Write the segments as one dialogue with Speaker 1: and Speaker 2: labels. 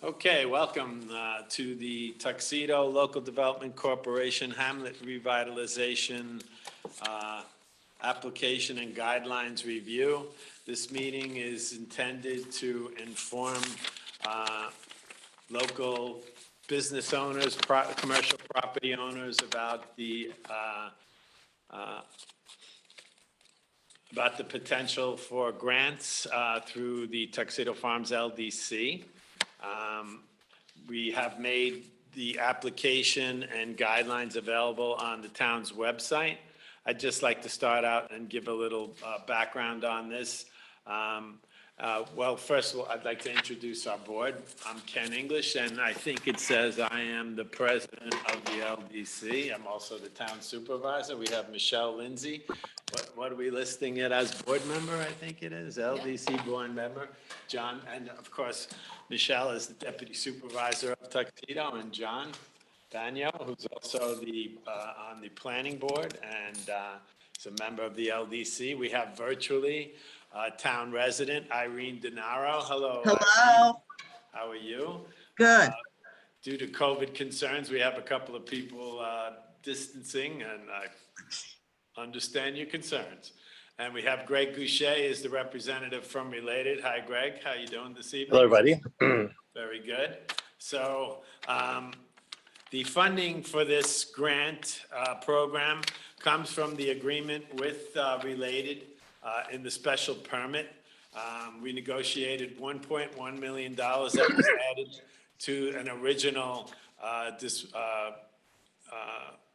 Speaker 1: Okay, welcome to the Tuxedo Local Development Corporation Hamlet Revitalization Application and Guidelines Review. This meeting is intended to inform local business owners, commercial property owners about the potential for grants through the Tuxedo Farms LDC. We have made the application and guidelines available on the town's website. I'd just like to start out and give a little background on this. Well, first of all, I'd like to introduce our board. I'm Ken English, and I think it says I am the president of the LDC. I'm also the town supervisor. We have Michelle Lindsay. What are we listing it as? Board member, I think it is, LDC board member. John, and of course, Michelle is the deputy supervisor of Tuxedo, and John Bagno, who's also on the planning board and is a member of the LDC. We have virtually town resident Irene Denaro. Hello.
Speaker 2: Hello.
Speaker 1: Irene. How are you?
Speaker 2: Good.
Speaker 1: Due to COVID concerns, we have a couple of people distancing, and I understand your concerns. And we have Greg Goucher is the representative from Related. Hi, Greg. How you doing this evening?
Speaker 3: Hello, everybody.
Speaker 1: Very good. So the funding for this grant program comes from the agreement with Related in the special permit. We negotiated $1.1 million that was added to an original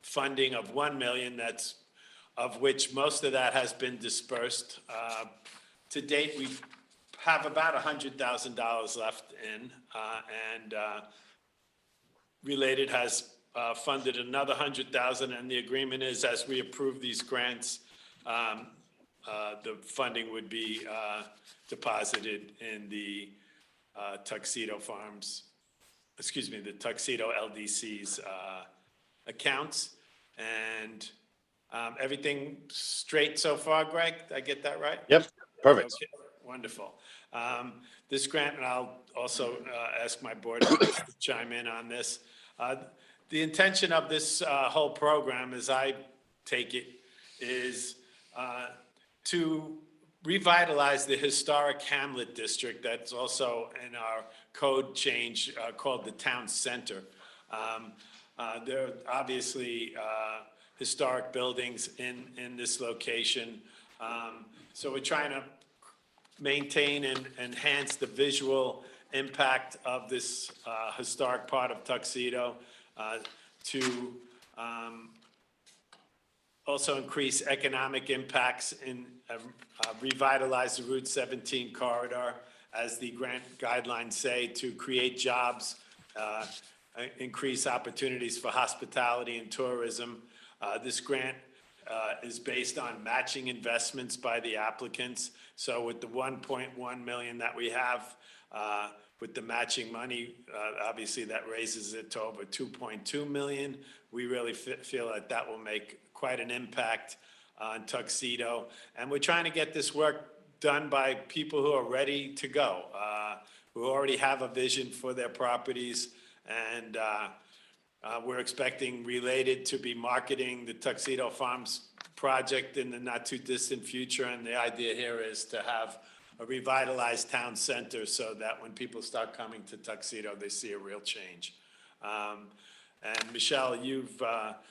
Speaker 1: funding of $1 million, of which most of that has been dispersed. To date, we have about $100,000 left in, and Related has funded another $100,000, and the agreement is as we approve these grants, the funding would be deposited in the Tuxedo Farms, the Tuxedo LDC's accounts. And everything straight so far, Greg? Did I get that right?
Speaker 3: Yep, perfect.
Speaker 1: Okay, wonderful. This grant, and I'll also ask my board members to chime in on this. The intention of this whole program, as I take it, is to revitalize the historic Hamlet district that's also in our code change called the town center. There are obviously historic buildings in this location. So we're trying to maintain and enhance the visual impact of this historic part of Tuxedo to also increase economic impacts and revitalize the Route 17 corridor, as the grant guidelines say, to create jobs, increase opportunities for hospitality and tourism. This grant is based on matching investments by the applicants. So with the $1.1 million that we have, with the matching money, obviously that raises it to over $2.2 million. We really feel that that will make quite an impact on Tuxedo. And we're trying to get this work done by people who are ready to go, who already have a vision for their properties. And we're expecting Related to be marketing the Tuxedo Farms project in the not too distant future. And the idea here is to have a revitalized town center so that when people start coming to Tuxedo, they see a real change. And Michelle,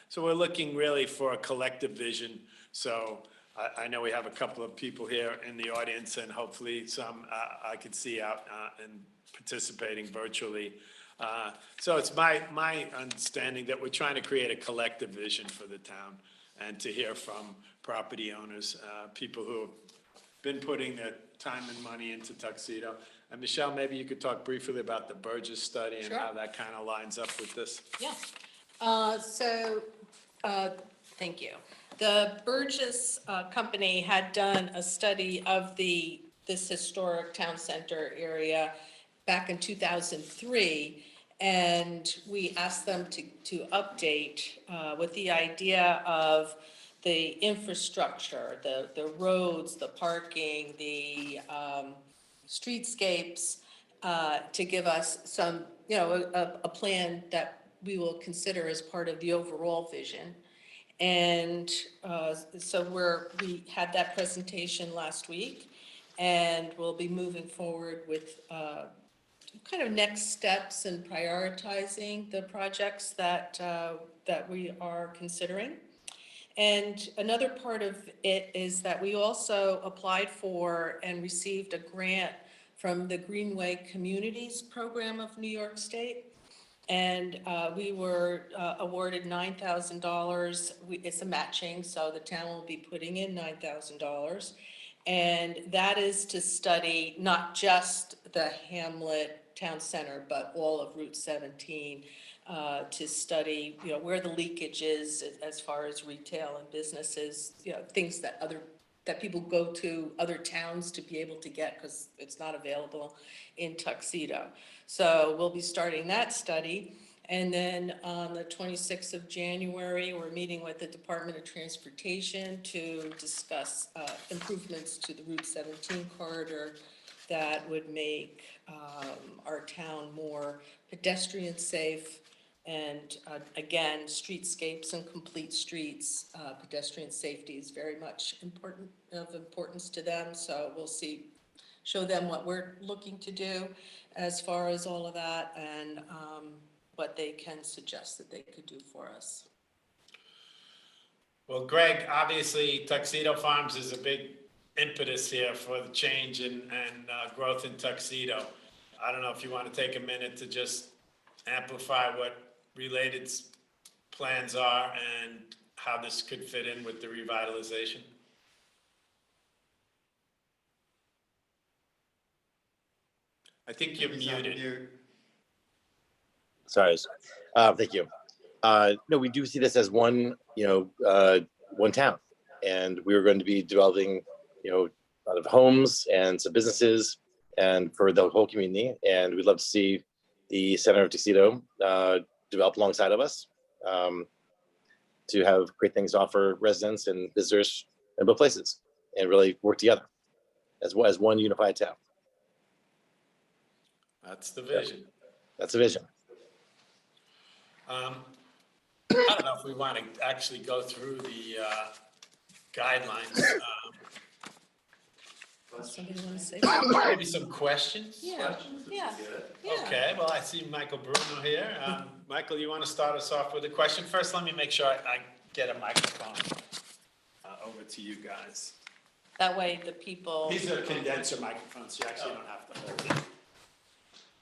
Speaker 1: so we're looking really for a collective vision. So I know we have a couple of people here in the audience, and hopefully some I could see out and participating virtually. So it's my understanding that we're trying to create a collective vision for the town and to hear from property owners, people who have been putting their time and money into Tuxedo. And Michelle, maybe you could talk briefly about the Burgess study and how that kind of lines up with this.
Speaker 4: Yeah. Thank you. The Burgess company had done a study of this historic town center area back in 2003, and we asked them to update with the idea of the infrastructure, the roads, the parking, the streetscapes, to give us some, a plan that we will consider as part of the overall vision. And so we had that presentation last week, and we'll be moving forward with kind of next steps and prioritizing the projects that we are considering. And another part of it is that we also applied for and received a grant from the Greenway Communities Program of New York State. And we were awarded $9,000. It's a matching, so the town will be putting in $9,000. And that is to study not just the Hamlet Town Center, but all of Route 17, to study, where the leakage is as far as retail and businesses, things that people go to other towns to be able to get because it's not available in Tuxedo. So we'll be starting that study. And then on the 26th of January, we're meeting with the Department of Transportation to discuss improvements to the Route 17 corridor that would make our town more pedestrian safe. And again, streetscapes and complete streets, pedestrian safety is very much of importance to them. So we'll show them what we're looking to do as far as all of that, and what they can suggest that they could do for us.
Speaker 1: Well, Greg, obviously Tuxedo Farms is a big impetus here for the change and growth in Tuxedo. I don't know if you want to take a minute to just amplify what Related's plans are and how this could fit in with the revitalization. I think you're muted.
Speaker 2: Sorry. Thank you. No, we do see this as one town, and we are going to be developing, a lot of homes and some businesses, and for the whole community. And we'd love to see the center of Tuxedo develop alongside of us, to have great things to offer residents and visitors in both places, and really work together as one unified town.
Speaker 1: That's the vision.
Speaker 2: Yeah, that's the vision.
Speaker 1: I don't know if we want to actually go through the guidelines.
Speaker 4: Somebody want to say?
Speaker 1: Maybe some questions?
Speaker 4: Yeah.
Speaker 1: Okay, well, I see Michael Bruno here. Michael, you want to start us off with a question? First, let me make sure I get a microphone over to you guys.
Speaker 4: That way the people.
Speaker 1: These are condenser microphones, so you actually don't have to hold it.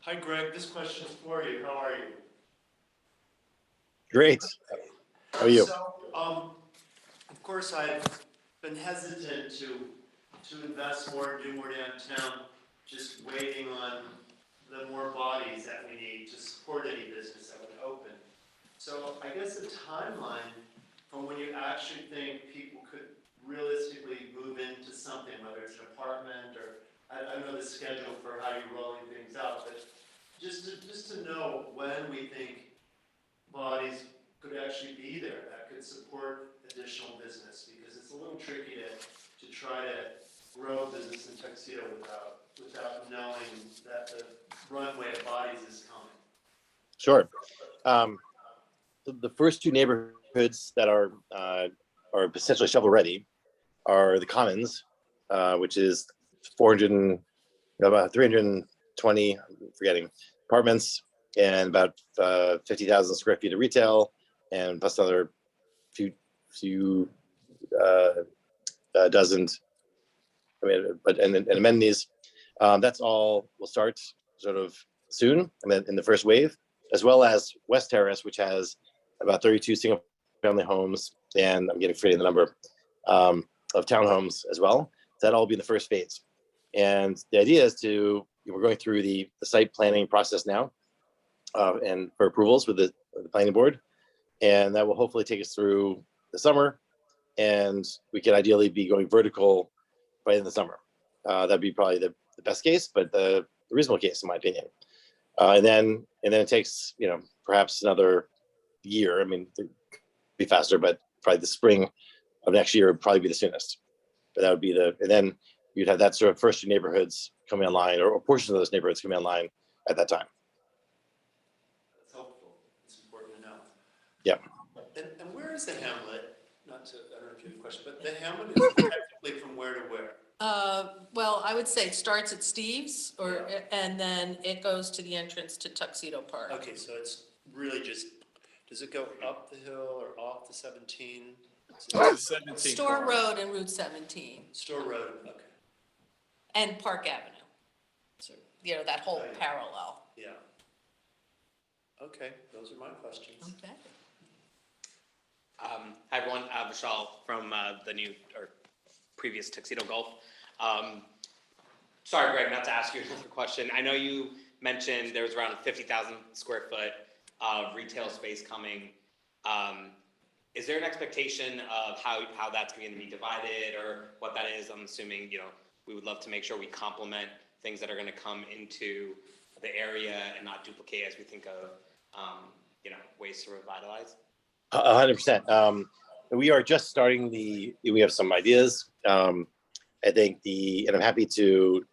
Speaker 3: Hi, Greg. This question is for you. How are you?
Speaker 2: Great. How are you?
Speaker 3: So, of course, I've been hesitant to invest more and do more downtown, just waiting on the more bodies that we need to support any business that would open. So I guess the timeline from when you actually think people could realistically move into something, whether it's an apartment or, I don't know the schedule for how you're rolling things out, but just to know when we think bodies could actually be there that could support additional business, because it's a little tricky to try to grow business in Tuxedo without knowing that the runway of bodies is coming.
Speaker 2: Sure. The first two neighborhoods that are essentially shovel ready are the Commons, which is 320, I'm forgetting, apartments, and about 50,000 square feet of retail, and plus another few dozen, and amenities. That's all will start sort of soon, and then in the first wave, as well as West Terrace, which has about 32 single family homes, and I'm forgetting the number of townhomes as well. That'll all be in the first phase. And the idea is we're going through the site planning process now, and for approvals with the planning board, and that will hopefully take us through the summer, and we could ideally be going vertical by the end of the summer. That'd be probably the best case, but the reasonable case in my opinion. And then it takes perhaps another year. I mean, it'd be faster, but probably the spring of next year would probably be the soonest. But that would be and then you'd have that sort of first neighborhoods coming online, or portions of those neighborhoods coming online at that time.
Speaker 3: That's helpful. It's important to know.
Speaker 2: Yeah.
Speaker 3: And where is the hamlet? Not to, I don't know if you have a question, but the hamlet is technically from where to where?
Speaker 4: Well, I would say it starts at Steve's, and then it goes to the entrance to Tuxedo Park.
Speaker 3: Okay, so it's really just, does it go up the hill or off the 17?
Speaker 1: It's the 17
Speaker 4: Store
Speaker 1: corridor.
Speaker 4: Road and Route 17,
Speaker 3: Store Road, okay.
Speaker 4: and Park Avenue. So, that whole
Speaker 3: Oh, yeah.
Speaker 4: parallel.
Speaker 3: Yeah. Okay, those are my questions.
Speaker 4: Okay.
Speaker 5: Hi everyone, Vishal from the new or previous Tuxedo Golf. Sorry, Greg, not to ask you another question. I know you mentioned there was around 50,000 square foot of retail space coming. Is there an expectation of how that's going to be divided or what that is? I'm assuming, we would love to make sure we complement things that are going to come into the area and not duplicate as we think of, ways to revitalize.
Speaker 2: 100%. We are just starting we have some ideas. I think and I'm happy to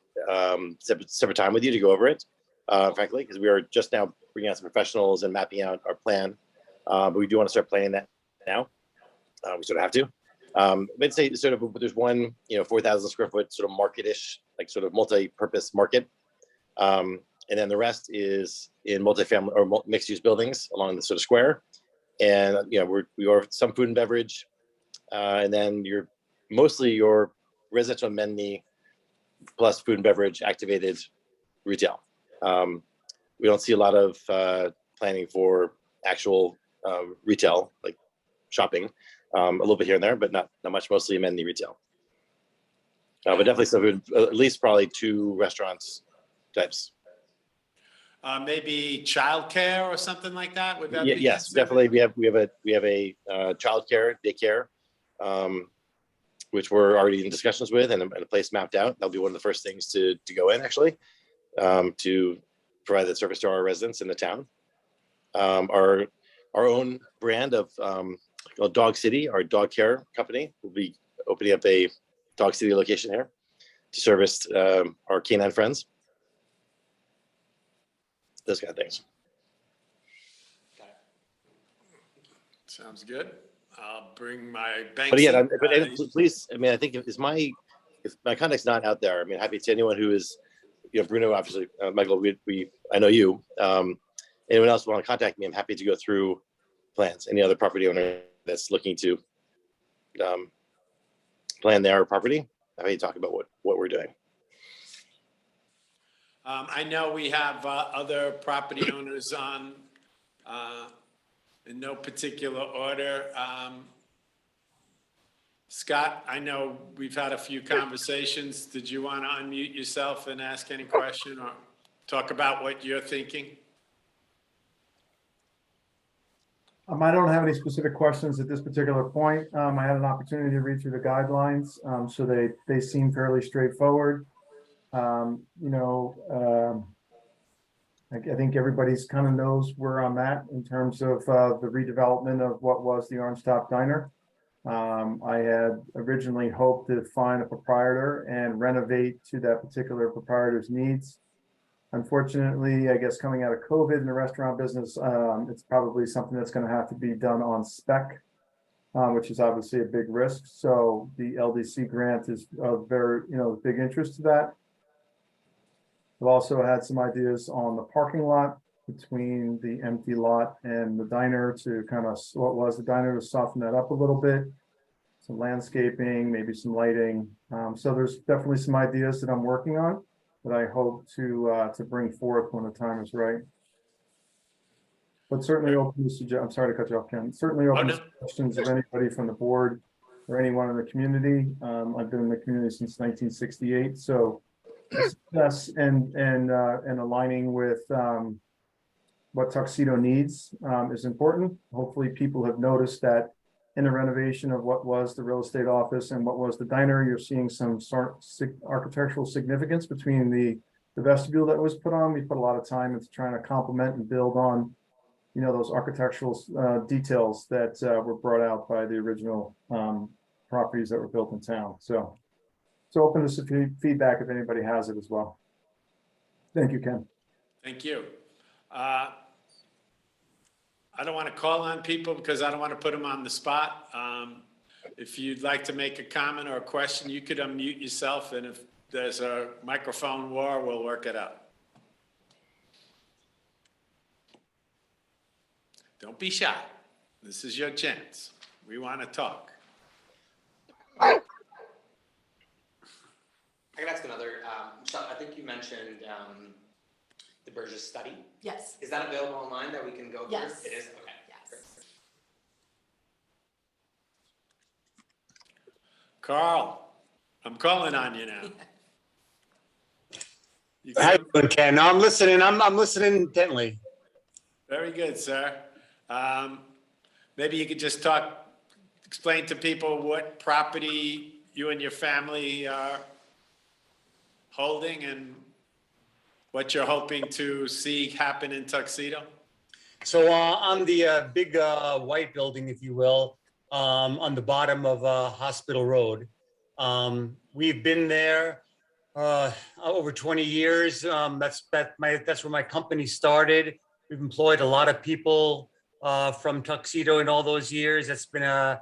Speaker 2: separate time with you to go over it, frankly, because we are just now bringing out some professionals and mapping out our plan. But we do want to start planning that now. We sort of have to. I'd say sort of there's one, 4,000 square foot sort of market-ish, like sort of multi-purpose market. And then the rest is in multifamily or mixed-use buildings along the sort of square. And we are some food and beverage, and then mostly your residential amenity plus food and beverage activated retail. We don't see a lot of planning for actual retail, like shopping, a little bit here and there, but not much. Mostly amenity retail, but definitely some food, at least probably 2 restaurants types.
Speaker 1: Maybe childcare or something like that. Would that be
Speaker 2: Yes,
Speaker 1: considered?
Speaker 2: definitely. We have a childcare daycare, which we're already in discussions with and a place mapped out. That'll be one of the first things to go in, actually, to provide that service to our residents in the town. Our own brand of called Dog City, our dog care company, will be opening up a Dog City location here to service our canine friends. Those kind of things.
Speaker 5: Got it.
Speaker 1: Sounds good. I'll bring my bank.
Speaker 2: But again, please, I think if my contact's not out there, happy to anyone who is, Bruno, obviously, Michael, I know you. Anyone else want to contact me, I'm happy to go through plans. Any other property owner that's looking to plan their property, I'm happy to talk about what we're doing.
Speaker 1: I know we have other property owners on, in no particular order. Scott, I know we've had a few conversations. Did you want to unmute yourself and ask any question or talk about what you're thinking?
Speaker 6: I don't have any specific questions at this particular point. I had an opportunity to read through the guidelines, so they seem fairly straightforward. I think everybody's kind of knows where I'm at in terms of the redevelopment of what was the Orange Top Diner. I had originally hoped to find a proprietor and renovate to that particular proprietor's needs. Unfortunately, I guess coming out of COVID in the restaurant business, it's probably something that's going to have to be done on spec, which is obviously a big risk. So the LDC grant is of very, big interest to that. I've also had some ideas on the parking lot between the empty lot and the diner to kind of what was the diner to soften that up a little bit. Some landscaping, maybe some lighting. So there's definitely some ideas that I'm working on that I hope to bring forth when the time is right. But certainly open to I'm sorry to cut you off, Ken. Certainly open to questions of anybody from the board or anyone in the community. I've been in the community since 1968, so success and aligning with what Tuxedo needs is important. Hopefully, people have noticed that in the renovation of what was the real estate office and what was the diner, you're seeing some sort of architectural significance between the vestibule that was put on. We put a lot of time into trying to complement and build on, those architectural details that were brought out by the original properties that were built in town. So So open this to feedback if anybody has it as well. Thank you, Ken.
Speaker 1: Thank you. I don't want to call on people because I don't want to put them on the spot. If you'd like to make a comment or a question, you could unmute yourself, and if there's a microphone war, we'll work it out. Don't be shy. This is your chance. We want to talk.
Speaker 5: I can ask another. Michelle, I think you mentioned the Burgess study.
Speaker 4: Yes.
Speaker 5: Is that available online that we can go through?
Speaker 4: Yes.
Speaker 5: It is? Okay.
Speaker 4: Yes.
Speaker 1: Carl, I'm calling on you now. You
Speaker 7: How you
Speaker 1: good?
Speaker 7: doing, Ken? No, I'm listening. I'm listening intently.
Speaker 1: Very good, sir. Maybe you could just explain to people what property you and your family are holding and what you're hoping to see happen in Tuxedo.
Speaker 7: So on the big white building, if you will, on the bottom of Hospital Road, we've been there over 20 years. That's where my company started. We've employed a lot of people from Tuxedo in all those years. That's been a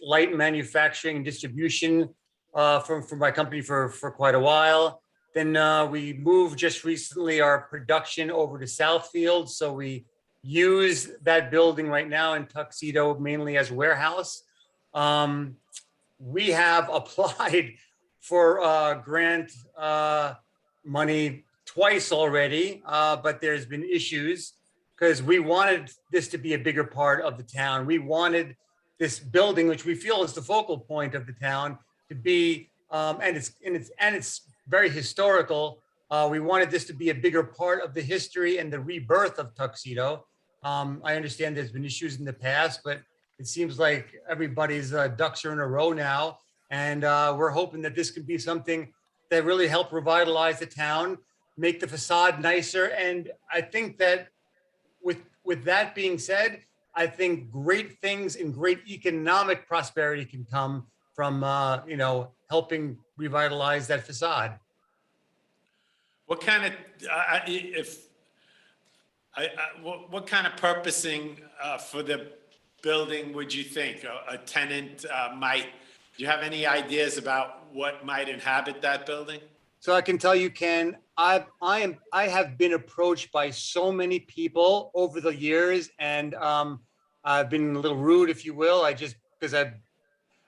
Speaker 7: light manufacturing and distribution for my company for quite a while. Then we moved just recently our production over to Southfield. So we use that building right now in Tuxedo mainly as warehouse. We have applied for grant money twice already, but there's been issues because we wanted this to be a bigger part of the town. We wanted this building, which we feel is the focal point of the town, to be, and it's very historical. We wanted this to be a bigger part of the history and the rebirth of Tuxedo. I understand there's been issues in the past, but it seems like everybody's ducks are in a row now. And we're hoping that this could be something that really help revitalize the town, make the facade nicer. And I think that with that being said, I think great things and great economic prosperity can come from, helping revitalize that facade.
Speaker 1: What kind of, what kind of purposing for the building would you think a tenant might? Do you have any ideas about what might inhabit that building?
Speaker 7: So I can tell you, Ken, I have been approached by so many people over the years, and I've been a little rude, if you will. Because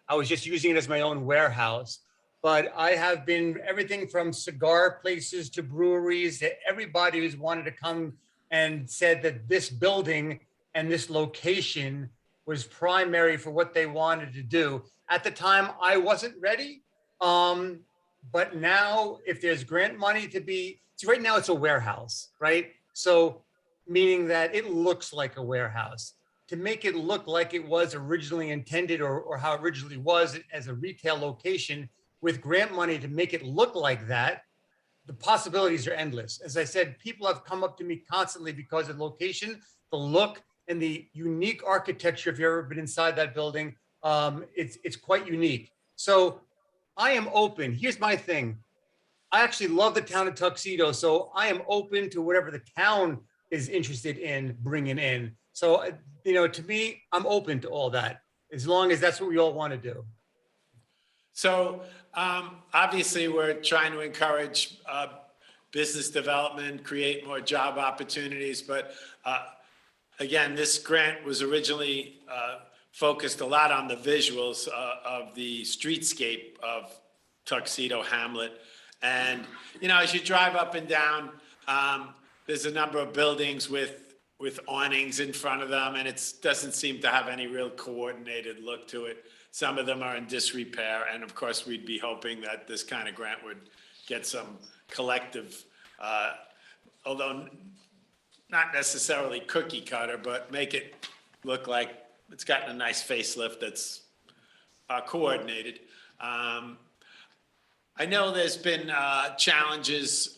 Speaker 7: I was just using it as my own warehouse. But I have been everything from cigar places to breweries to everybody who's wanted to come and said that this building and this location was primary for what they wanted to do. At the time, I wasn't ready. But now if there's grant money see, right now it's a warehouse, right? So meaning that it looks like a warehouse. To make it look like it was originally intended or how it originally was as a retail location with grant money to make it look like that, the possibilities are endless. As I said, people have come up to me constantly because of the location, the look, and the unique architecture. If you've ever been inside that building, it's quite unique. So I am open. Here's my thing. I actually love the town of Tuxedo, so I am open to whatever the town is interested in bringing in. So, to me, I'm open to all that, as long as that's what we all want to do.
Speaker 1: So obviously, we're trying to encourage business development, create more job opportunities. But again, this grant was originally focused a lot on the visuals of the streetscape of Tuxedo Hamlet. And, as you drive up and down, there's a number of buildings with awnings in front of them, and it doesn't seem to have any real coordinated look to it. Some of them are in disrepair, and of course, we'd be hoping that this kind of grant would get some collective, although not necessarily cookie cutter, but make it look like it's gotten a nice facelift that's coordinated. I know there's been challenges.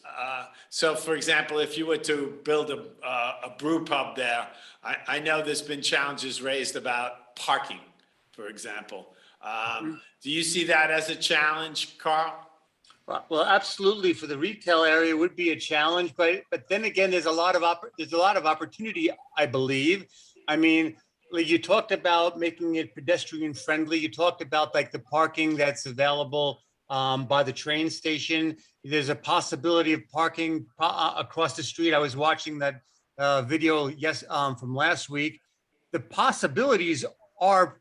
Speaker 1: So, for example, if you were to build a brew pub there, I know there's been challenges raised about parking, for example. Do you see that as a challenge, Carl?
Speaker 7: Well, absolutely. For the retail area, it would be a challenge, but then again, there's a lot of opportunity, I believe. I mean, like you talked about making it pedestrian friendly. You talked about like the parking that's available by the train station. There's a possibility of parking across the street. I was watching that video from last week. The possibilities are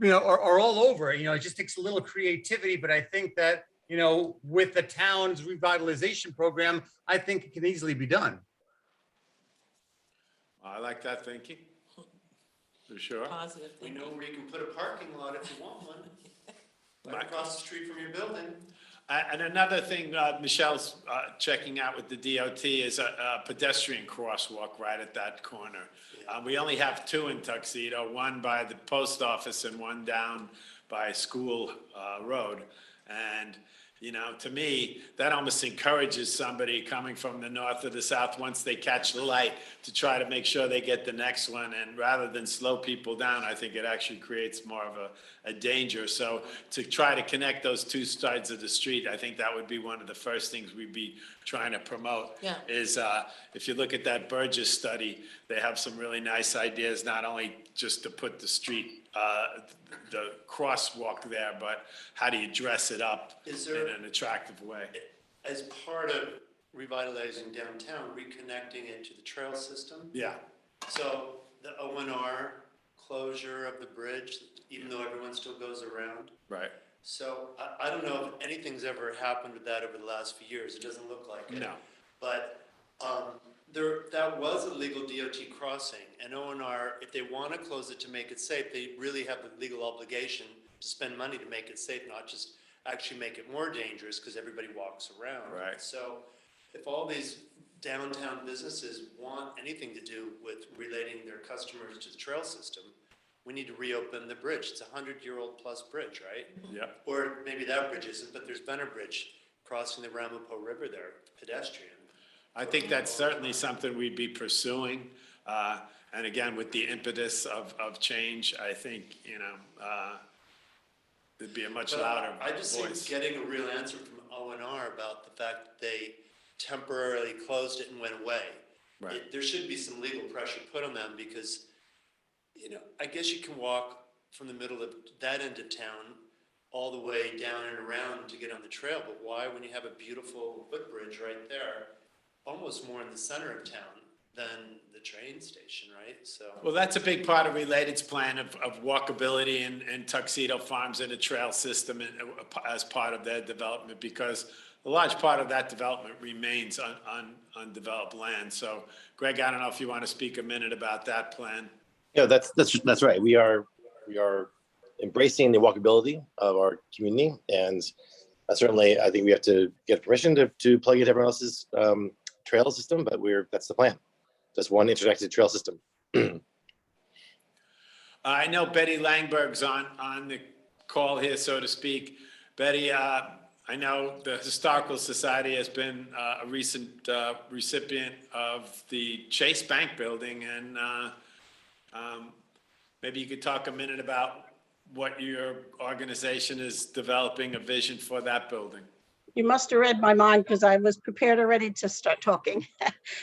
Speaker 7: are all over. It just takes a little creativity, but I think that with the town's revitalization program, I think it can easily be done.
Speaker 1: I like that thinking, for sure.
Speaker 4: Positive
Speaker 3: We
Speaker 4: thinking.
Speaker 3: know where you can put a parking lot if you want one, right across the street from your building.
Speaker 1: And another thing Michelle's checking out with the DOT is a pedestrian crosswalk right at that corner. We only have two in Tuxedo, one by the post office and one down by School Road. And, to me, that almost encourages somebody coming from the north or the south, once they catch the light, to try to make sure they get the next one. And rather than slow people down, I think it actually creates more of a danger. So to try to connect those two sides of the street, I think that would be one of the first things we'd be trying to promote.
Speaker 4: Yeah.
Speaker 1: Is if you look at that Burgess study, they have some really nice ideas, not only just to put the street, the crosswalk there, but how do you dress it up
Speaker 3: Is there-
Speaker 1: in an attractive way?
Speaker 3: As part of revitalizing downtown, reconnecting it to the trail system.
Speaker 1: Yeah,
Speaker 3: So the ONR closure of the bridge, even though everyone still goes around.
Speaker 1: right.
Speaker 3: So I don't know if anything's ever happened with that over the last few years. It doesn't look like it.
Speaker 1: No,
Speaker 3: But that was a legal DOT crossing, and ONR, if they want to close it to make it safe, they really have the legal obligation to spend money to make it safe, not just actually make it more dangerous because everybody walks around.
Speaker 1: Right.
Speaker 3: So if all these downtown businesses want anything to do with relating their customers to the trail system, we need to reopen the bridge. It's a 100-year-old plus bridge, right?
Speaker 1: yeah.
Speaker 3: Or maybe that bridge isn't, but there's been a bridge crossing the Ramapo River there, pedestrian.
Speaker 1: I think that's certainly something we'd be pursuing. And again, with the impetus of change, I think, there'd be a much
Speaker 3: But
Speaker 1: louder
Speaker 3: I just
Speaker 1: voice.
Speaker 3: think getting a real answer from ONR about the fact that they temporarily closed it and went away.
Speaker 1: Right.
Speaker 3: There should be some legal pressure put on them because, I guess you can walk from the middle of that end of town all the way down and around to get on the trail, but why, when you have a beautiful footbridge right there, almost more in the center of town than the train station, right? So.
Speaker 1: Well, that's a big part of Related's plan of walkability and Tuxedo Farms and a trail system as part of their development, because a large part of that development remains on undeveloped land. So, Greg, I don't know if you want to speak a minute about that plan.
Speaker 2: Yeah, that's right. We are embracing the walkability of our community, and certainly I think we have to get permission to plug into everyone else's trail system, but that's the plan. Just one interconnected trail system.
Speaker 1: I know Betty Langberg's on the call here, so to speak. Betty, I know the Historical Society has been a recent recipient of the Chase Bank building, and maybe you could talk a minute about what your organization is developing a vision for that building.
Speaker 8: You must have read my mind because I was prepared already to start talking.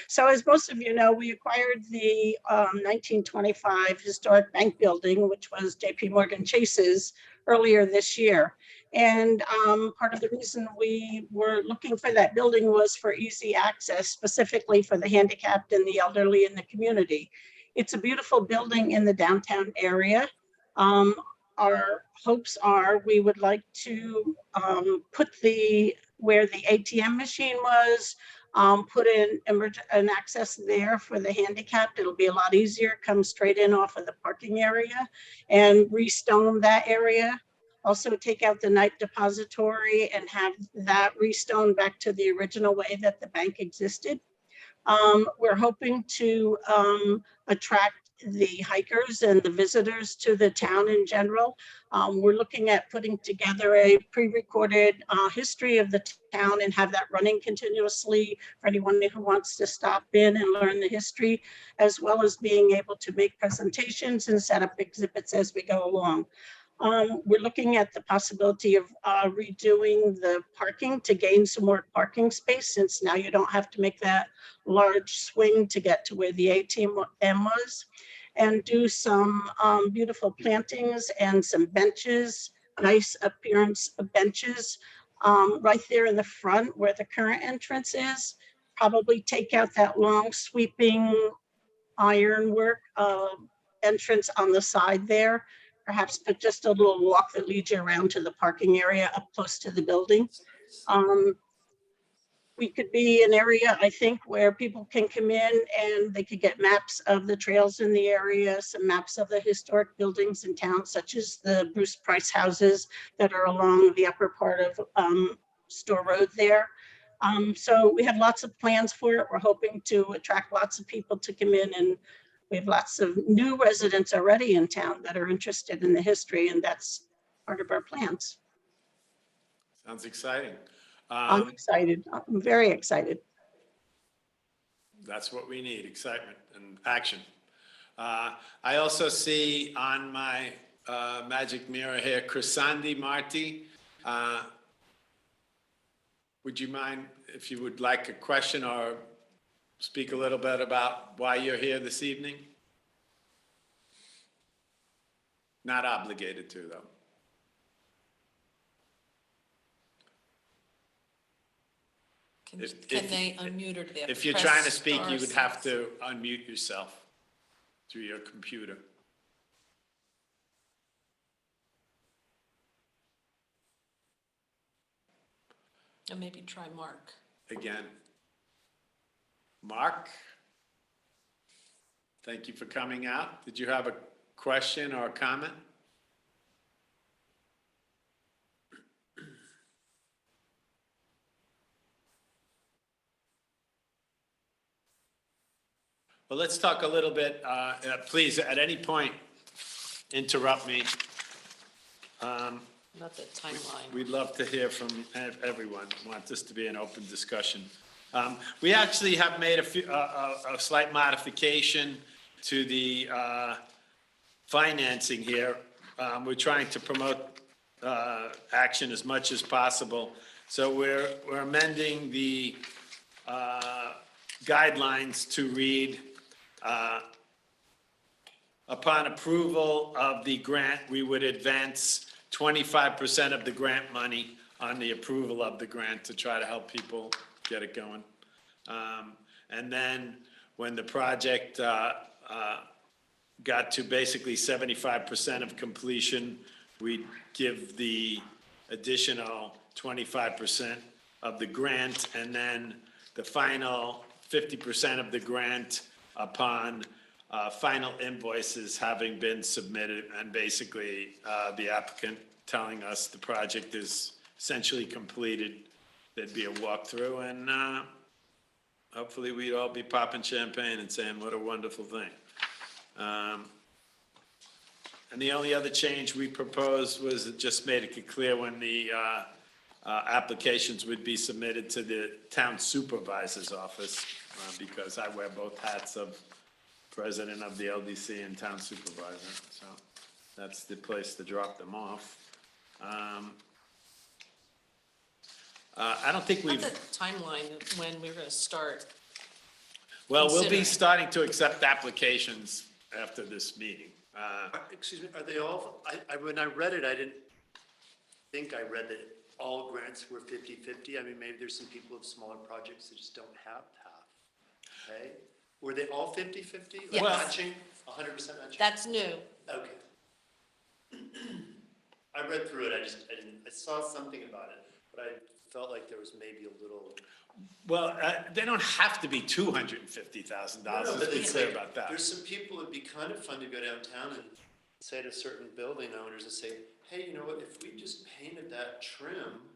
Speaker 8: So as most of you know, we acquired the 1925 historic bank building, which was JP Morgan Chase's, earlier this year. And part of the reason we were looking for that building was for easy access, specifically for the handicapped and the elderly in the community. It's a beautiful building in the downtown area. Our hopes are we would like to put where the ATM machine was, put in an access there for the handicapped. It'll be a lot easier, come straight in off of the parking area, and restone that area. Also take out the night depository and have that restone back to the original way that the bank existed. We're hoping to attract the hikers and the visitors to the town in general. We're looking at putting together a pre-recorded history of the town and have that running continuously for anyone who wants to stop in and learn the history, as well as being able to make presentations and set up exhibits as we go along. We're looking at the possibility of redoing the parking to gain some more parking space, since now you don't have to make that large swing to get to where the ATM was, and do some beautiful plantings and some benches, nice appearance of benches right there in the front where the current entrance is. Probably take out that long sweeping ironwork entrance on the side there. Perhaps put just a little walk that leads you around to the parking area up close to the building. We could be an area, I think, where people can come in and they could get maps of the trails in the area, some maps of the historic buildings in town, such as the Bruce Price houses that are along the upper part of Store Road there. So we have lots of plans for it. We're hoping to attract lots of people to come in, and we have lots of new residents already in town that are interested in the history, and that's part of our plans.
Speaker 1: Sounds exciting.
Speaker 8: I'm excited. I'm very excited.
Speaker 1: That's what we need, excitement and action. I also see on my magic mirror here, Chrisandi Marti. Would you mind if you would like a question or speak a little bit about why you're here this evening? Not obligated to, though.
Speaker 4: Can they unmute or do they have to
Speaker 1: If you're
Speaker 4: press
Speaker 1: trying to speak,
Speaker 4: star
Speaker 1: you would have
Speaker 4: six?
Speaker 1: to unmute yourself through your computer.
Speaker 4: And maybe try Mark.
Speaker 1: Again. Mark? Thank you for coming out. Did you have a question or a comment? Well, let's talk a little bit, please, at any point, interrupt me.
Speaker 4: Not the timeline.
Speaker 1: We'd love to hear from everyone. Want this to be an open discussion. We actually have made a slight modification to the financing here. We're trying to promote action as much as possible. So we're amending the guidelines to read, upon approval of the grant, we would advance 25% of the grant money on the approval of the grant to try to help people get it going. And then when the project got to basically 75% of completion, we'd give the additional 25% of the grant, and then the final 50% of the grant upon final invoices having been submitted, and basically the applicant telling us the project is essentially completed. There'd be a walkthrough, and hopefully we'd all be popping champagne and saying, what a wonderful thing. And the only other change we proposed was it just made it clear when the applications would be submitted to the town supervisor's office, because I wear both hats of president of the LDC and town supervisor, so that's the place to drop them off. I don't think
Speaker 4: What's
Speaker 1: we've,
Speaker 4: the timeline when we're going to start?
Speaker 1: well, we'll be
Speaker 4: considering?
Speaker 1: starting to accept applications after this meeting.
Speaker 3: Excuse me, are they all, when I read it, I didn't think I read that all grants were 50/50. I mean, maybe there's some people with smaller projects that just don't have half. Okay? Were they all 50/50? Like
Speaker 4: Yes.
Speaker 3: matching, 100% matching?
Speaker 4: That's new.
Speaker 3: Okay. I read through it, I saw something about it, but I felt like there was maybe a little.
Speaker 1: Well, they don't have to be $250,000,
Speaker 3: No,
Speaker 1: let's
Speaker 3: but
Speaker 1: be
Speaker 3: it's
Speaker 1: clear
Speaker 3: like,
Speaker 1: about that.
Speaker 3: there's some people, it'd be kind of fun to go downtown and say to certain building owners and say, hey, you know what, if we just painted that trim,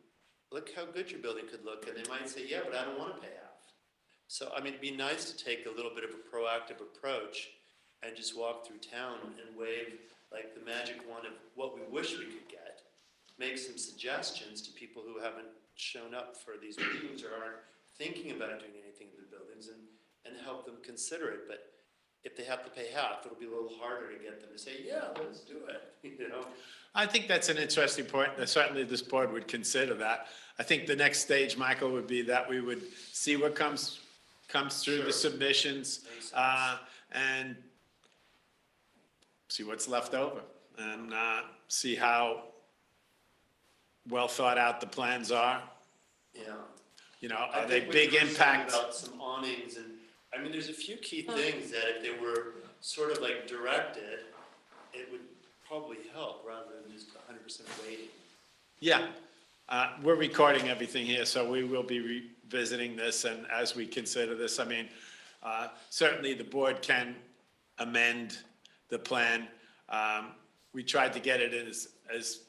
Speaker 3: look how good your building could look, and they might say, yeah, but I don't want to pay half. So, I mean, it'd be nice to take a little bit of a proactive approach and just walk through town and wave like the magic wand of what we wish we could get. Make some suggestions to people who haven't shown up for these meetings or aren't thinking about doing anything in the buildings, and help them consider it. But if they have to pay half, it'll be a little harder to get them to say, yeah, let's do it, you know?
Speaker 1: I think that's an interesting point. Certainly this board would consider that. I think the next stage, Michael, would be that we would see what comes through the submissions,
Speaker 3: Makes sense.
Speaker 1: and see what's left over, and see how well thought out the plans are.
Speaker 3: Yeah.
Speaker 1: You know,
Speaker 3: I
Speaker 1: are they
Speaker 3: think what
Speaker 1: big
Speaker 3: you were saying
Speaker 1: impact?
Speaker 3: about some awnings and, I mean, there's a few key things that if they were sort of like directed, it would probably help rather than just 100% waiting.
Speaker 1: Yeah, we're recording everything here, so we will be revisiting this, and as we consider this, I mean, certainly the board can amend the plan. We tried to get it in as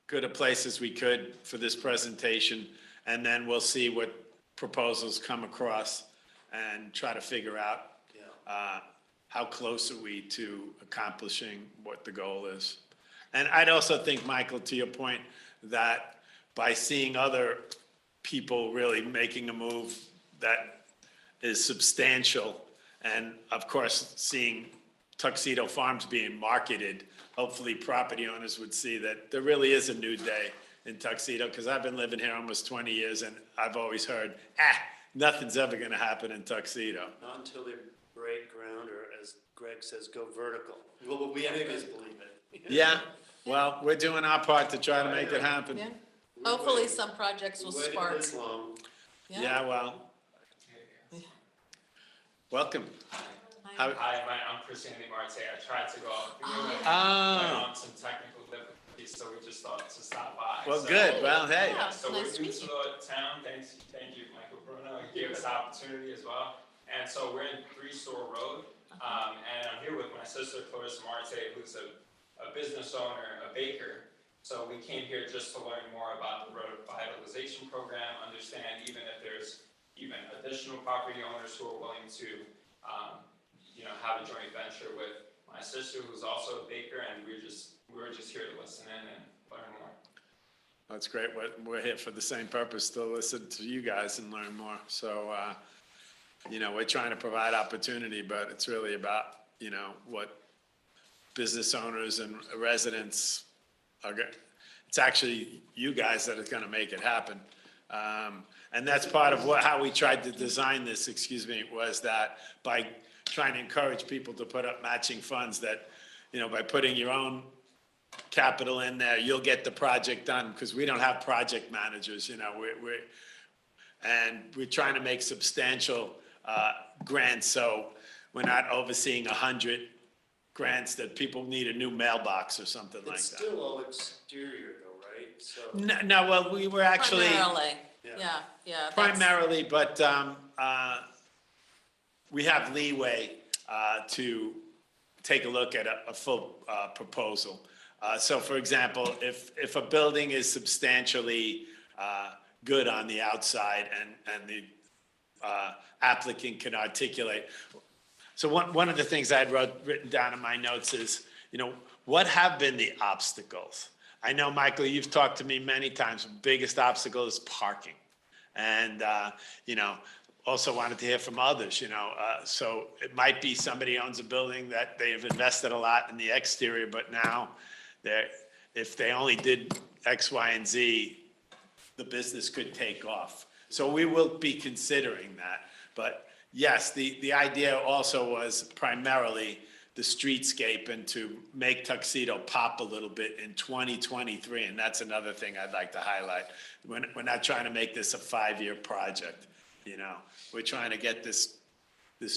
Speaker 1: good a place as we could for this presentation, and then we'll see what proposals come across and try to figure out
Speaker 3: Yeah.
Speaker 1: how close are we to accomplishing what the goal is. And I'd also think, Michael, to your point, that by seeing other people really making a move that is substantial, and of course, seeing Tuxedo Farms being marketed, hopefully property owners would see that there really is a new day in Tuxedo, because I've been living here almost 20 years, and I've always heard, nothing's ever gonna happen in Tuxedo.
Speaker 3: Not until they break ground, or as Greg says, go vertical. Well, but we anyways believe it.
Speaker 1: Yeah, well, we're doing our part to try to make it happen.
Speaker 4: Yeah, hopefully some projects will
Speaker 3: We waited
Speaker 4: spark.
Speaker 3: this long.
Speaker 1: Yeah, well, welcome.
Speaker 4: Hi.
Speaker 9: Hi, I'm Chris Andy Marte. I tried to go up. We were
Speaker 1: Ah.
Speaker 9: on some technical difficulties, so we just thought to stop by.
Speaker 1: Well,
Speaker 9: So-
Speaker 1: good, well, hey.
Speaker 4: Yeah.
Speaker 9: So
Speaker 4: Nice to
Speaker 9: we're new
Speaker 4: meet
Speaker 9: to
Speaker 4: you.
Speaker 9: the town. Thank you, Michael Bruno. He gave us the opportunity as well. And so we're in 3-Store Road. And I'm here with my sister, Clarissa Marte, who's a business owner, a baker. So we came here just to learn more about the revitalization program, understand even if there's even additional property owners who are willing to, have a joint venture with my sister, who's also a baker, and we were just here to listen in and learn more.
Speaker 1: That's great. We're here for the same purpose, to listen to you guys and learn more. So, we're trying to provide opportunity, but it's really about, what business owners and residents are it's actually you guys that are gonna make it happen. And that's part of how we tried to design this, was that by trying to encourage people to put up matching funds, that, by putting your own capital in there, you'll get the project done, because we don't have project managers, we're trying to make substantial grants, so we're not overseeing 100 grants that people need a new mailbox or something like
Speaker 3: It's
Speaker 1: that.
Speaker 3: still all exterior though, right? So,
Speaker 1: No, well, we were actually
Speaker 4: Primarily,
Speaker 3: Yeah.
Speaker 4: yeah. that's-
Speaker 1: primarily, but we have leeway to take a look at a full proposal. So for example, if a building is substantially good on the outside, and the applicant can articulate. So one of the things I had written down in my notes is, what have been the obstacles? I know, Michael, you've talked to me many times, the biggest obstacle is parking. And, also wanted to hear from others, so it might be somebody owns a building that they've invested a lot in the exterior, but now if they only did X, Y, and Z, the business could take off. So we will be considering that. But yes, the idea also was primarily the streetscape and to make Tuxedo pop a little bit in 2023. And that's another thing I'd like to highlight. We're not trying to make this a 5-year project, We're trying to get this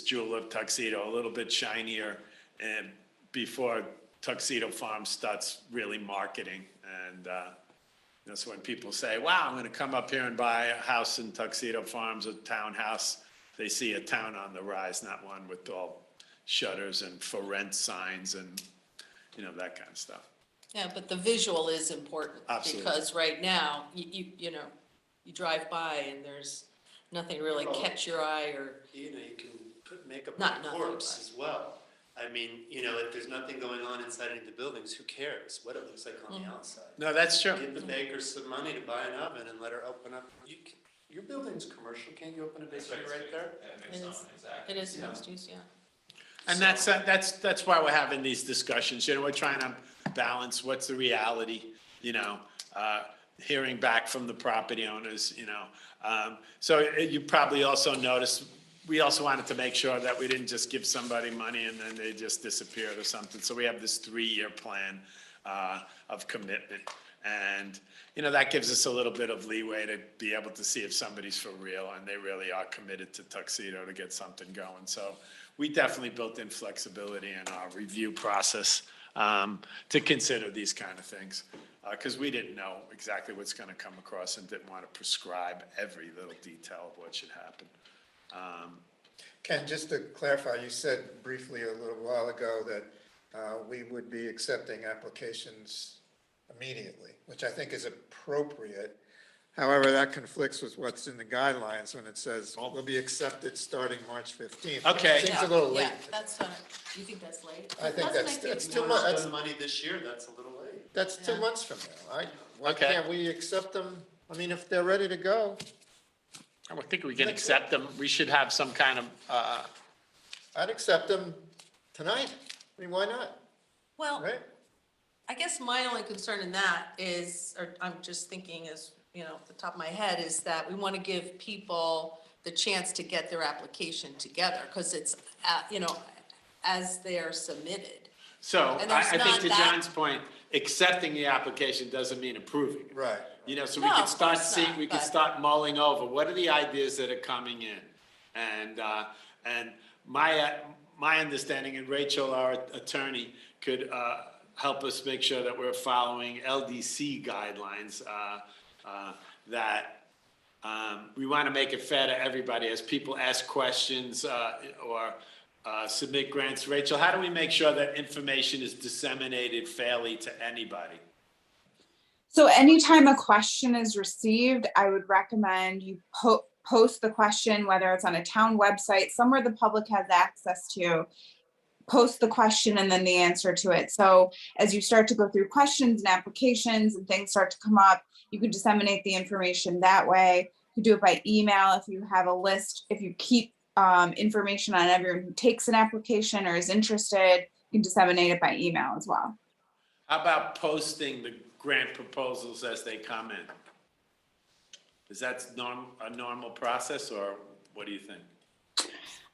Speaker 1: jewel of Tuxedo a little bit shinier, and before Tuxedo Farms starts really marketing. And that's when people say, wow, I'm gonna come up here and buy a house in Tuxedo Farms, a townhouse. They see a town on the rise, not one with all shutters and for rent signs and, that kind of stuff.
Speaker 4: Yeah, but the visual is important.
Speaker 1: Absolutely.
Speaker 4: Because right now, you drive by and there's nothing really
Speaker 3: Well,
Speaker 4: catch your eye or,
Speaker 3: you can put makeup
Speaker 4: Not
Speaker 3: on a
Speaker 4: nothing,
Speaker 3: corpse
Speaker 4: but-
Speaker 3: as well. I mean, if there's nothing going on inside any of the buildings, who cares what it looks like on the outside?
Speaker 1: No, that's true.
Speaker 3: Give the baker some money to buy an oven and let her open up. Your building's commercial, can't you open a bakery right there?
Speaker 9: That makes
Speaker 4: It
Speaker 9: sense,
Speaker 4: is.
Speaker 9: exactly.
Speaker 4: it is
Speaker 3: Yeah.
Speaker 4: mixed use, yeah.
Speaker 1: And that's why we're having these discussions, you know, we're trying to balance what's the reality, you know, hearing back from the property owners, you know. So you probably also noticed, we also wanted to make sure that we didn't just give somebody money and then they just disappeared or something. So we have this 3-year plan of commitment. And, you know, that gives us a little bit of leeway to be able to see if somebody's for real and they really are committed to Tuxedo to get something going. So we definitely built in flexibility in our review process to consider these kind of things. Because we didn't know exactly what's going to come across and didn't want to prescribe every little detail of what should happen.
Speaker 10: Ken, just to clarify, you said briefly a little while ago that we would be accepting applications immediately, which I think is appropriate. However, that conflicts with what's in the guidelines when it says will be accepted starting March 15th.
Speaker 1: Okay.
Speaker 10: Seems a little late.
Speaker 4: Yeah, that's, you think that's late?
Speaker 10: I think
Speaker 4: Doesn't
Speaker 10: that's
Speaker 4: make
Speaker 10: it's
Speaker 4: it-
Speaker 10: too
Speaker 3: You wanna
Speaker 10: much.
Speaker 3: spend money this year, that's a little late.
Speaker 10: That's 2
Speaker 4: Yeah.
Speaker 10: months from now. Why
Speaker 1: Okay.
Speaker 10: can't we accept them? I mean, if they're ready to go,
Speaker 1: I think we can accept them. We should have some kind of,
Speaker 10: I'd accept them tonight. I mean, why not,
Speaker 4: Well,
Speaker 10: right?
Speaker 4: I guess my only concern in that is, or I'm just thinking as, you know, off the top of my head, is that we want to give people the chance to get their application together, because it's, you know, as they're submitted.
Speaker 1: so
Speaker 4: And
Speaker 1: I
Speaker 4: there's
Speaker 1: think
Speaker 4: not
Speaker 1: to
Speaker 4: that-
Speaker 1: John's point, accepting the application doesn't mean approving it.
Speaker 10: Right.
Speaker 1: You know, so we
Speaker 4: No,
Speaker 1: can
Speaker 4: of
Speaker 1: start
Speaker 4: course
Speaker 1: seeing,
Speaker 4: not,
Speaker 1: we can
Speaker 4: but-
Speaker 1: start mulling over, what are the ideas that are coming in? And my understanding, and Rachel, our attorney, could help us make sure that we're following LDC guidelines, that we want to make it fair to everybody as people ask questions or submit grants. Rachel, how do we make sure that information is disseminated fairly to anybody?
Speaker 11: So anytime a question is received, I would recommend you post the question, whether it's on a town website, somewhere the public has access to, post the question and then the answer to it. So as you start to go through questions and applications and things start to come up, you could disseminate the information that way. You do it by email if you have a list, if you keep information on everyone who takes an application or is interested, you can disseminate it by email as well.
Speaker 1: How about posting the grant proposals as they come in? Is that a normal process, or what do you think?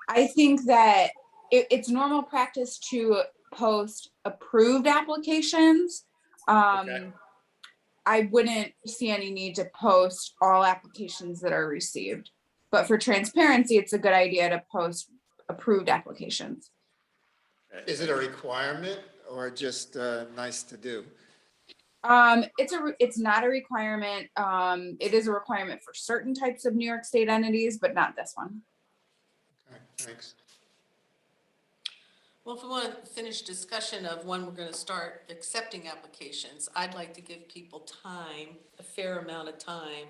Speaker 11: I think that it's normal practice to post approved applications.
Speaker 1: Okay.
Speaker 11: I wouldn't see any need to post all applications that are received. But for transparency, it's a good idea to post approved applications.
Speaker 10: Is it a requirement or just nice to do?
Speaker 11: It's not a requirement. It is a requirement for certain types of New York State entities, but not this one.
Speaker 10: Okay, thanks.
Speaker 4: Well, if we want to finish discussion of when we're going to start accepting applications, I'd like to give people time, a fair amount of time,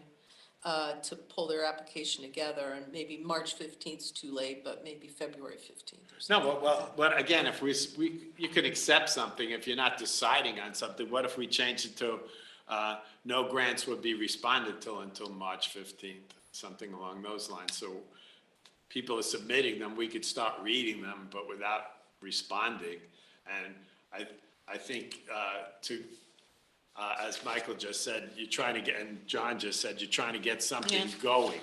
Speaker 4: to pull their application together, and maybe March 15th is too late, but maybe February 15th or something.
Speaker 1: No, but again, if you can accept something, if you're not deciding on something, what if we change it to, no grants would be responded to until March 15th, something along those lines, so people are submitting them, we could start reading them, but without responding, and I think, as Michael just said, you're trying to get, and John just said, you're trying to get something
Speaker 4: Yeah.
Speaker 1: going.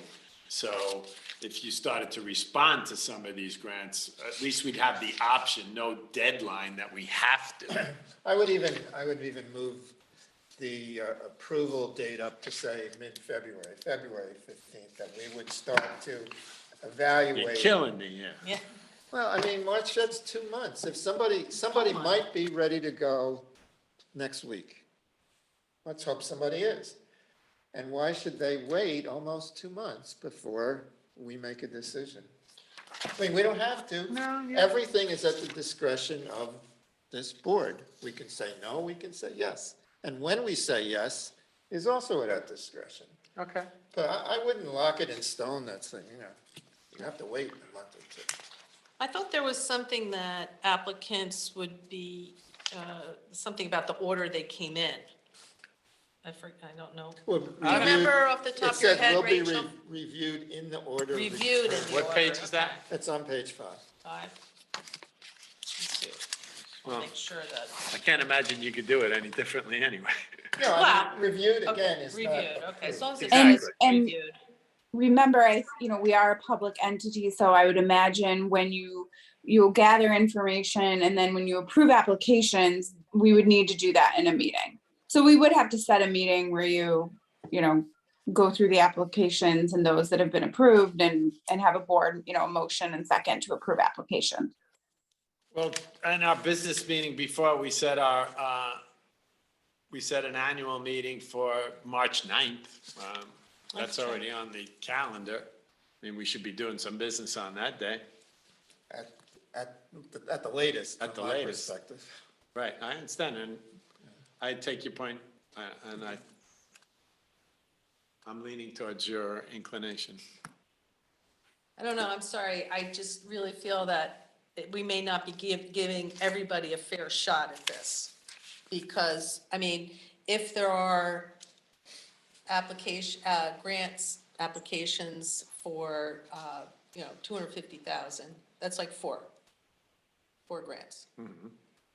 Speaker 1: So if you started to respond to some of these grants, at least we'd have the option, no deadline that we have to.
Speaker 10: I would even move the approval date up to say mid-February, February 15th, that we would start to evaluate.
Speaker 1: You're killing me, yeah.
Speaker 4: Yeah.
Speaker 10: Well, I mean, March, that's 2 months. If somebody might be ready to go next week. Let's hope somebody is. And why should they wait almost 2 months before we make a decision? I mean, we don't have to.
Speaker 11: No, yeah.
Speaker 10: Everything is at the discretion of this board. We can say no, we can say yes. And when we say yes is also at our discretion.
Speaker 1: Okay.
Speaker 10: But I wouldn't lock it in stone, that thing, you know. You have to wait a month or two.
Speaker 4: I thought there was something that applicants would be, something about the order they came in. I don't know.
Speaker 10: Well,
Speaker 4: Do you remember off the top of your head,
Speaker 10: It said
Speaker 4: Rachel?
Speaker 10: will be reviewed in the order.
Speaker 4: Reviewed in the
Speaker 1: What
Speaker 4: order.
Speaker 1: page is that?
Speaker 10: It's on page 5.
Speaker 4: 5.
Speaker 1: Well,
Speaker 4: make sure that,
Speaker 1: I can't imagine you could do it any differently anyway.
Speaker 10: No, I mean, reviewed
Speaker 4: okay,
Speaker 10: again is not
Speaker 4: reviewed, okay, as long as it
Speaker 1: Exactly.
Speaker 4: says
Speaker 11: And-
Speaker 4: reviewed.
Speaker 11: Remember, we are a public entity, so I would imagine when you'll gather information and then when you approve applications, we would need to do that in a meeting. So we would have to set a meeting where you go through the applications and those that have been approved and have a board, a motion and second to approve application.
Speaker 1: Well, in our business meeting before, we set an annual meeting for March 9th. That's already on the calendar. I mean, we should be doing some business on that day.
Speaker 10: at the latest,
Speaker 1: At the
Speaker 10: from my
Speaker 1: latest.
Speaker 10: perspective.
Speaker 1: Right, I understand, and I take your point, and I'm leaning towards your inclination.
Speaker 4: I don't know, I'm sorry, I just really feel that we may not be giving everybody a fair shot at this. Because, I mean, if there are applications for, 250,000, that's like four grants.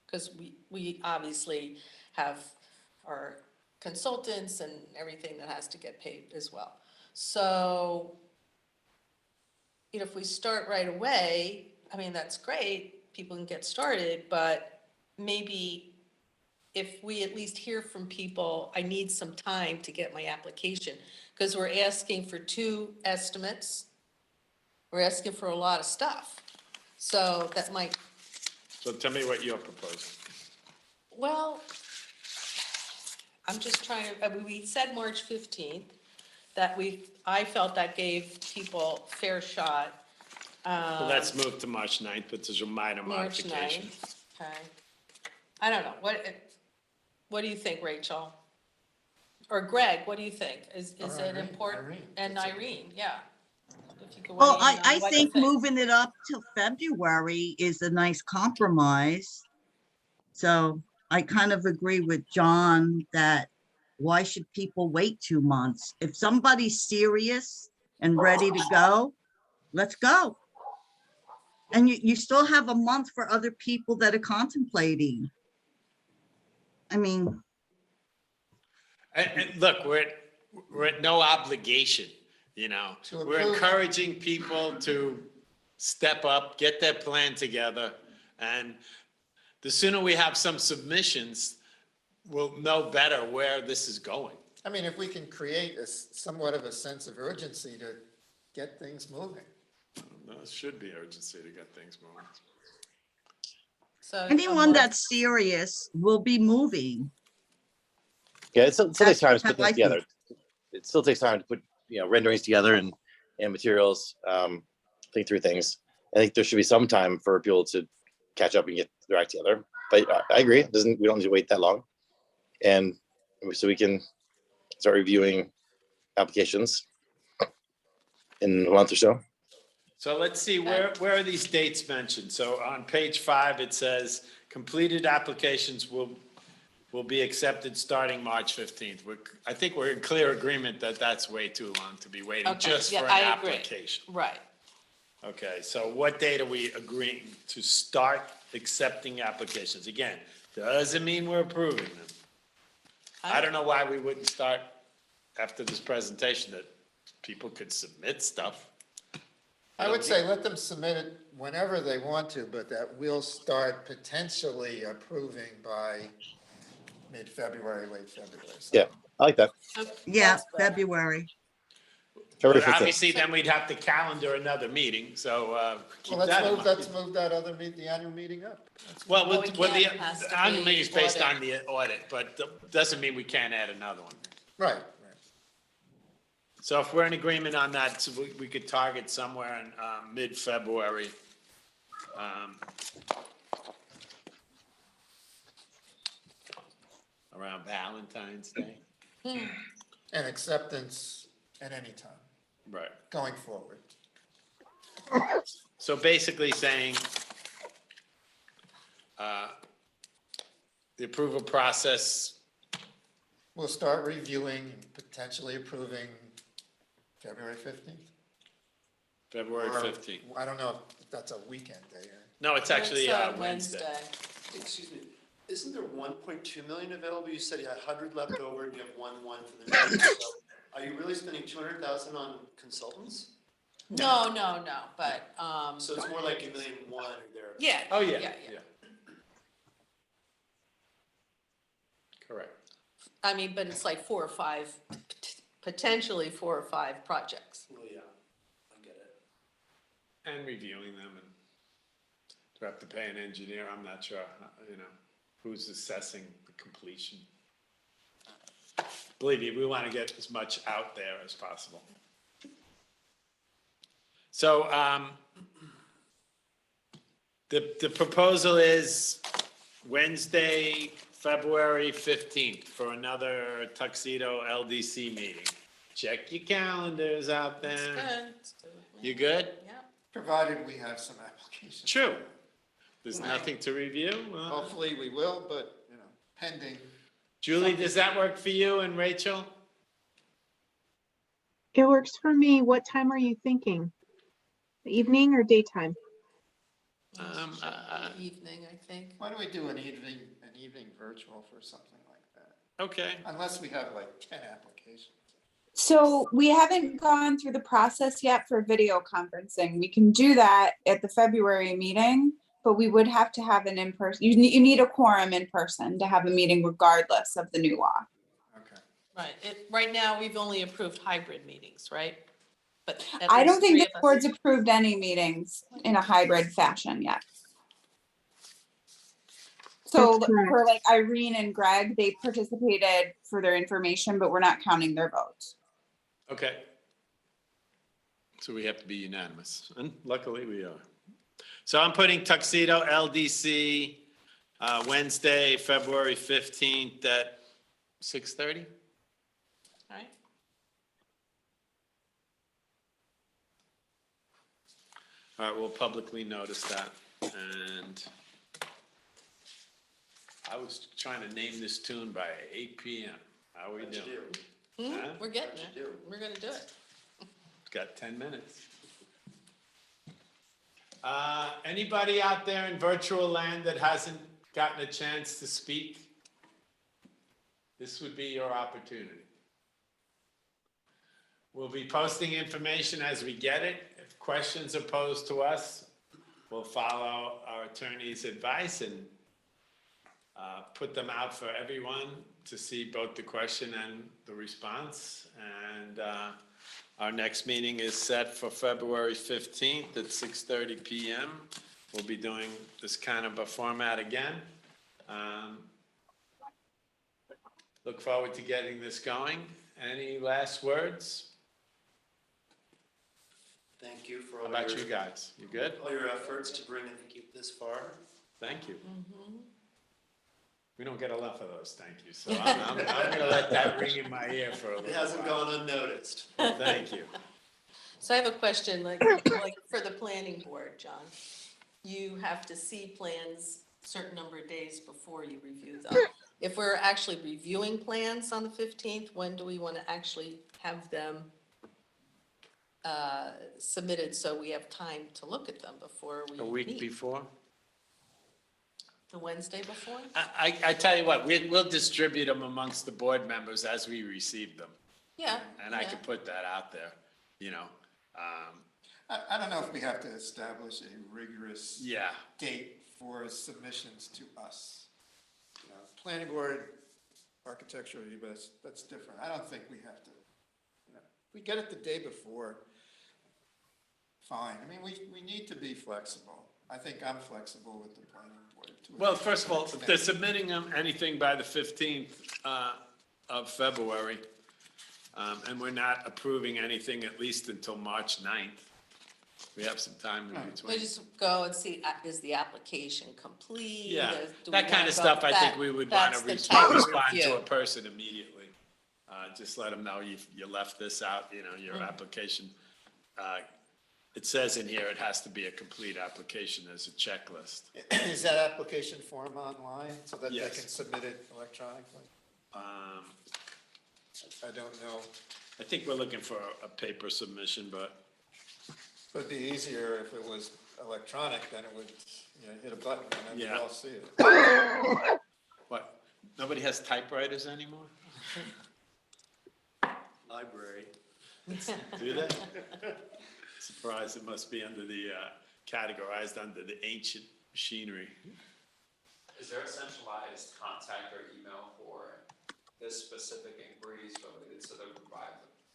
Speaker 4: Because we obviously have our consultants and everything that has to get paid as well. So, if we start right away, I mean, that's great, people can get started, but maybe if we at least hear from people, I need some time to get my application, because we're asking for 2 estimates. We're asking for a lot of stuff. So that might,
Speaker 1: So tell me what you're proposing.
Speaker 4: well, I'm just trying to, we said March 15th, that I felt that gave people fair shot.
Speaker 1: Well, let's move to March 9th, but there's a minor
Speaker 4: March
Speaker 1: modification.
Speaker 4: 9th, okay. I don't know, what do you think, Rachel? Or Greg, what do you think? Is
Speaker 10: Or
Speaker 4: it
Speaker 10: Irene,
Speaker 4: important?
Speaker 10: Irene,
Speaker 4: And
Speaker 10: that's it.
Speaker 4: Irene, yeah. If you could
Speaker 12: Well,
Speaker 4: weigh in
Speaker 12: I
Speaker 4: on what you
Speaker 12: think moving it up till February is a nice compromise. So I kind of agree with John that why should people wait 2 months? If somebody's serious and ready to go, let's go. And you still have a month for other people that are contemplating. I mean,
Speaker 1: And look, we're at no obligation,
Speaker 10: To
Speaker 1: We're
Speaker 10: approve.
Speaker 1: encouraging people to step up, get their plan together, and the sooner we have some submissions, we'll know better where this is going.
Speaker 10: I mean, if we can create somewhat of a sense of urgency to get things moving.
Speaker 1: There should be urgency to get things moving.
Speaker 4: So
Speaker 12: anyone that's serious will be moving.
Speaker 2: Yeah, it still takes time to
Speaker 12: That's
Speaker 2: put
Speaker 12: how I
Speaker 2: this
Speaker 12: feel.
Speaker 2: together. It still takes time to put, renderings together and materials, think through things. I think there should be some time for people to catch up and get their act together. But I agree, we don't need to wait that long. And so we can start reviewing applications in a month or so.
Speaker 1: So let's see, where are these dates mentioned? So on page 5, it says, completed applications will be accepted starting March 15th. I think we're in clear agreement that that's way too long to be waiting
Speaker 4: Okay,
Speaker 1: just
Speaker 4: yeah,
Speaker 1: for an
Speaker 4: I agree.
Speaker 1: application.
Speaker 4: Right.
Speaker 1: Okay, so what date are we agreeing to start accepting applications? Again, doesn't mean we're approving them. I don't know why we wouldn't start after this presentation, that people could submit stuff.
Speaker 10: I would say let them submit it whenever they want to, but that we'll start potentially approving by mid-February, late February.
Speaker 2: Yeah, I like that.
Speaker 12: Yeah,
Speaker 4: That's better.
Speaker 12: February.
Speaker 2: February
Speaker 1: But
Speaker 2: 15th.
Speaker 1: obviously, then we'd have to calendar another meeting, so keep
Speaker 10: Well,
Speaker 1: that in mind.
Speaker 10: let's move that other the annual meeting up.
Speaker 1: Well,
Speaker 4: Well, we can't.
Speaker 1: the
Speaker 4: It has to
Speaker 1: annual
Speaker 4: be
Speaker 1: meeting is based
Speaker 4: audit.
Speaker 1: on the audit, but doesn't mean we can't add another one.
Speaker 10: Right.
Speaker 1: So if we're in agreement on that, so we could target somewhere in mid-February. Around Valentine's Day.
Speaker 10: And acceptance at any time,
Speaker 1: Right.
Speaker 10: going forward.
Speaker 1: So basically saying, the approval process,
Speaker 10: We'll start reviewing and potentially approving February 15th.
Speaker 1: February
Speaker 10: Or,
Speaker 1: 15th.
Speaker 10: I don't know if that's a weekend day.
Speaker 1: No, it's actually
Speaker 4: It's,
Speaker 1: Wednesday.
Speaker 3: Excuse me, isn't there 1.2 million available? You said you had 100 left over and you have 1 for the next year. So are you really spending 200,000 on consultants?
Speaker 4: No, but,
Speaker 3: So it's more like $1.1 million or there.
Speaker 4: yeah.
Speaker 1: Oh, yeah,
Speaker 4: Yeah.
Speaker 1: yeah. Correct.
Speaker 4: I mean, but it's like 4 or 5, potentially 4 or 5 projects.
Speaker 3: Well, yeah, I get it.
Speaker 1: And reviewing them, and do I have to pay an engineer? I'm not sure, who's assessing the completion. Believe me, we want to get as much out there as possible. So, the proposal is Wednesday, February 15th for another Tuxedo LDC meeting. Check your calendars out there.
Speaker 4: Good.
Speaker 1: You good?
Speaker 4: Yeah.
Speaker 10: Provided we have some applications.
Speaker 1: True. There's nothing to review?
Speaker 10: Hopefully we will, but, pending.
Speaker 1: Julie, does that work for you and Rachel?
Speaker 13: It works for me. What time are you thinking? Evening or daytime?
Speaker 4: Evening, I think.
Speaker 10: Why don't we do an evening virtual for something like that?
Speaker 1: Okay.
Speaker 10: Unless we have like 10 applications.
Speaker 11: So we haven't gone through the process yet for video conferencing. We can do that at the February meeting, but we would have to have an in-person, you need a quorum in person to have a meeting regardless of the new law.
Speaker 10: Okay.
Speaker 4: Right, right now, we've only approved hybrid meetings, right? But at
Speaker 11: I
Speaker 4: least
Speaker 11: don't think
Speaker 4: 3
Speaker 11: the
Speaker 4: of us-
Speaker 11: board's approved any meetings in a hybrid fashion yet. So
Speaker 13: That's correct.
Speaker 11: for like Irene and Greg, they participated for their information, but we're not counting their votes.
Speaker 1: Okay. So we have to be unanimous, and luckily we are. So I'm putting Tuxedo LDC, Wednesday, February 15th at 6:30?
Speaker 4: Right?
Speaker 1: All right, we'll publicly notice that, and I was trying to name this tune by 8 PM. How are we
Speaker 3: What'd you
Speaker 1: doing?
Speaker 3: do?
Speaker 1: Huh?
Speaker 4: We're getting
Speaker 3: What'd
Speaker 4: there.
Speaker 3: you do?
Speaker 4: We're gonna do it.
Speaker 1: Got 10 minutes. Anybody out there in virtual land that hasn't gotten a chance to speak? This would be your opportunity. We'll be posting information as we get it. If questions are posed to us, we'll follow our attorney's advice and put them out for everyone to see both the question and the response. And our next meeting is set for February 15th at 6:30 PM. We'll be doing this kind of a format again. Look forward to getting this going. Any last words?
Speaker 3: Thank you for
Speaker 1: How
Speaker 3: all
Speaker 1: about
Speaker 3: your,
Speaker 1: you guys? You good?
Speaker 3: all your efforts to bring and keep this far.
Speaker 1: Thank you. We don't get enough of those thank yous, so I'm gonna let that ring in my ear for a little
Speaker 3: It
Speaker 1: while.
Speaker 3: hasn't gone unnoticed.
Speaker 1: Thank you.
Speaker 4: So I have a question, like for the planning board, John. You have to see plans a certain number of days before you review them. If we're actually reviewing plans on the 15th, when do we want to actually have them submitted so we have time to look at them before we
Speaker 1: A week
Speaker 4: meet?
Speaker 1: before?
Speaker 4: The Wednesday before?
Speaker 1: I tell you what, we'll distribute them amongst the board members as we receive them.
Speaker 4: Yeah.
Speaker 1: And I
Speaker 4: yeah.
Speaker 1: can put that out there,
Speaker 10: I don't know if we have to establish a rigorous
Speaker 1: Yeah,
Speaker 10: date for submissions to us. Planning board, architectural review, that's different. I don't think we have to, we get it the day before, fine. I mean, we need to be flexible. I think I'm flexible with the planning board too.
Speaker 1: well, first of all, if they're submitting them anything by the 15th of February, and we're not approving anything at least until March 9th, we have some time in
Speaker 4: We
Speaker 1: between.
Speaker 4: just go and see, is the application complete?
Speaker 1: Yeah,
Speaker 4: Do we
Speaker 1: that kind
Speaker 4: wanna
Speaker 1: of
Speaker 4: go-
Speaker 1: stuff, I think
Speaker 4: that-
Speaker 1: we would want
Speaker 4: that's
Speaker 1: to
Speaker 4: the type of
Speaker 1: respond to
Speaker 4: review.
Speaker 1: a person immediately. Just let them know you left this out, your application. It says in here, it has to be a complete application as a checklist.
Speaker 10: Is that application form online so that they
Speaker 1: Yes.
Speaker 10: can submit it electronically? I don't know.
Speaker 1: I think we're looking for a paper submission, but
Speaker 10: It'd be easier if it was electronic, then it would, you know, hit a button and then
Speaker 1: Yeah.
Speaker 10: you all see it.
Speaker 1: What, nobody has typewriters anymore?
Speaker 3: Library.
Speaker 1: Do they? Surprised it must be under the, categorized under the ancient machinery.
Speaker 9: Is there a centralized contact or email for this specific inquiries related to the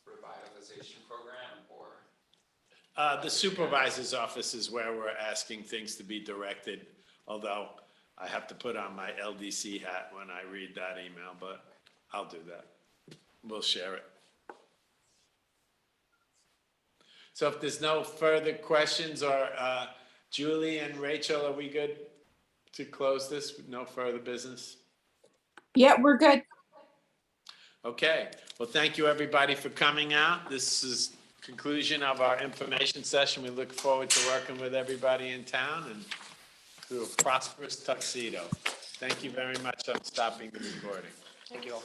Speaker 9: revitalization program or?
Speaker 1: The supervisor's office is where we're asking things to be directed, although I have to put on my LDC hat when I read that email, but I'll do that. We'll share it. So if there's no further questions, or Julie and Rachel, are we good to close this with no further business?
Speaker 11: Yeah, we're good.
Speaker 1: Okay, well, thank you, everybody, for coming out. This is conclusion of our information session. We look forward to working with everybody in town and through a prosperous Tuxedo. Thank you very much for stopping the recording.
Speaker 5: Thank you all.